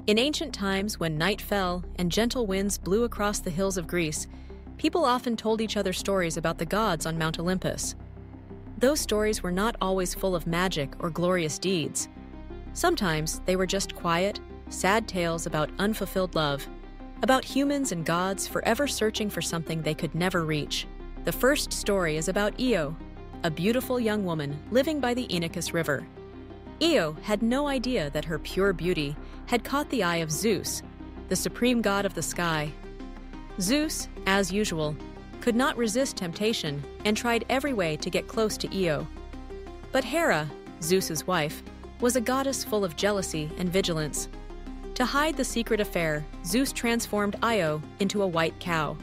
In ancient times, when night fell and gentle winds blew across the hills of Greece, people often told each other stories about the gods on Mount Olympus. Those stories were not always full of magic or glorious deeds. Sometimes they were just quiet, sad tales about unfulfilled love, about humans and gods forever searching for something they could never reach. The first story is about Io, a beautiful young woman living by the Inachus River. Io had no idea that her pure beauty had caught the eye of Zeus, the supreme god of the sky. Zeus, as usual, could not resist temptation and tried every way to get close to Io. But Hera, Zeus's wife, was a goddess full of jealousy and vigilance. To hide the secret affair, Zeus transformed Io into a white cow.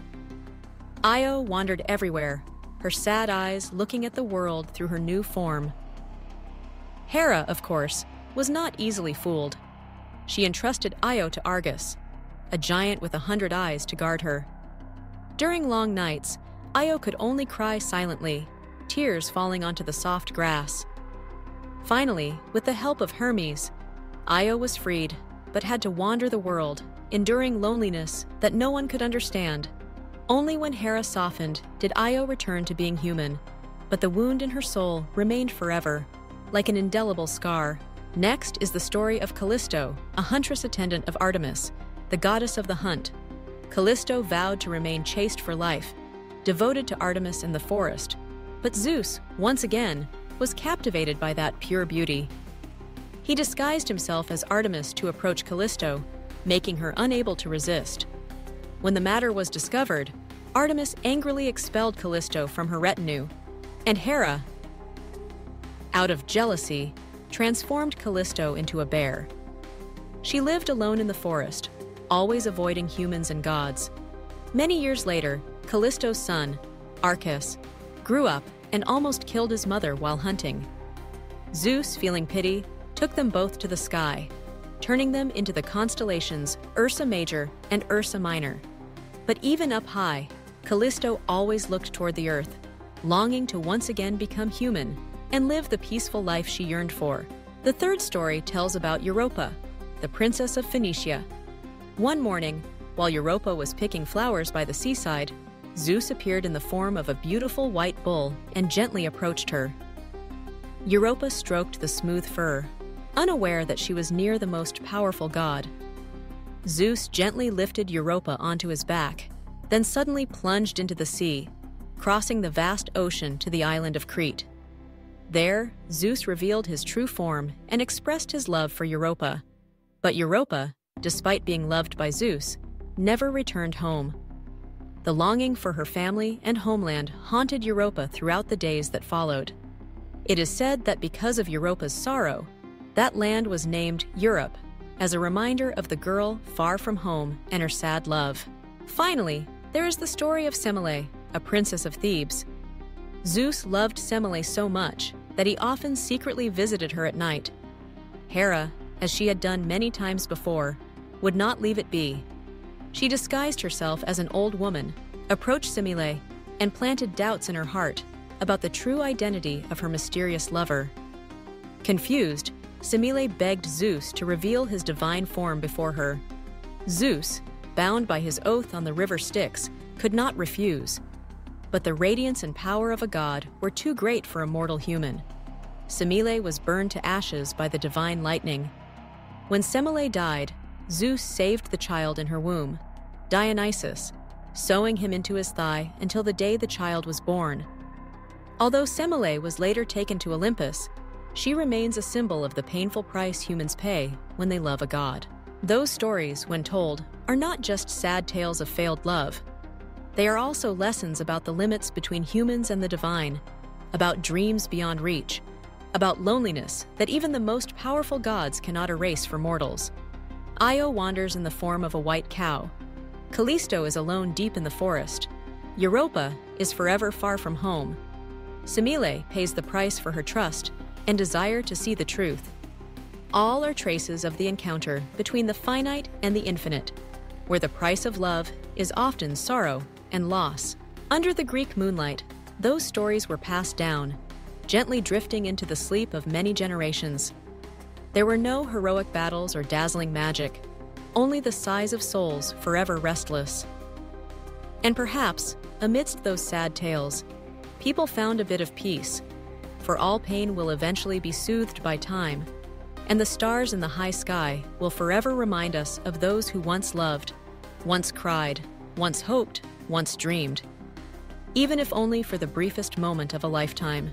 Io wandered everywhere, her sad eyes looking at the world through her new form. Hera, of course, was not easily fooled. She entrusted Io to Argus, a giant with 100 eyes to guard her. During long nights, Io could only cry silently, tears falling onto the soft grass. Finally, with the help of Hermes, Io was freed, but had to wander the world, enduring loneliness that no one could understand. Only when Hera softened did Io return to being human, but the wound in her soul remained forever, like an indelible scar. Next is the story of Callisto, a huntress attendant of Artemis, the goddess of the hunt. Callisto vowed to remain chaste for life, devoted to Artemis in the forest, but Zeus, once again, was captivated by that pure beauty. He disguised himself as Artemis to approach Callisto, making her unable to resist. When the matter was discovered, Artemis angrily expelled Callisto from her retinue, and Hera, out of jealousy, transformed Callisto into a bear. She lived alone in the forest, always avoiding humans and gods. Many years later, Callisto's son, Arcas, grew up and almost killed his mother while hunting. Zeus, feeling pity, took them both to the sky, turning them into the constellations Ursa Major and Ursa Minor. But even up high, Callisto always looked toward the earth, longing to once again become human and live the peaceful life she yearned for. The third story tells about Europa, the princess of Phoenicia. One morning, while Europa was picking flowers by the seaside, Zeus appeared in the form of a beautiful white bull and gently approached her. Europa stroked the smooth fur, unaware that she was near the most powerful god. Zeus gently lifted Europa onto his back, then suddenly plunged into the sea, crossing the vast ocean to the island of Crete. There, Zeus revealed his true form and expressed his love for Europa. But Europa, despite being loved by Zeus, never returned home. The longing for her family and homeland haunted Europa throughout the days that followed. It is said that because of Europa's sorrow, that land was named Europe, as a reminder of the girl far from home and her sad love. Finally, there is the story of Semele, a princess of Thebes. Zeus loved Semele so much that he often secretly visited her at night. Hera, as she had done many times before, would not leave it be. She disguised herself as an old woman, approached Semele, and planted doubts in her heart about the true identity of her mysterious lover. Confused, Semele begged Zeus to reveal his divine form before her. Zeus, bound by his oath on the river Styx, could not refuse. But the radiance and power of a god were too great for a mortal human. Semele was burned to ashes by the divine lightning. When Semele died, Zeus saved the child in her womb, Dionysus, sewing him into his thigh until the day the child was born. Although Semele was later taken to Olympus, she remains a symbol of the painful price humans pay when they love a god. Those stories, when told, are not just sad tales of failed love. They are also lessons about the limits between humans and the divine, about dreams beyond reach, about loneliness that even the most powerful gods cannot erase for mortals. Io wanders in the form of a white cow. Callisto is alone deep in the forest. Europa is forever far from home. Semele pays the price for her trust and desire to see the truth. All are traces of the encounter between the finite and the infinite, where the price of love is often sorrow and loss. Under the Greek moonlight, those stories were passed down, gently drifting into the sleep of many generations. There were no heroic battles or dazzling magic, only the sighs of souls forever restless. And perhaps, amidst those sad tales, people found a bit of peace, for all pain will eventually be soothed by time, and the stars in the high sky will forever remind us of those who once loved, once cried, once hoped, once dreamed, even if only for the briefest moment of a lifetime.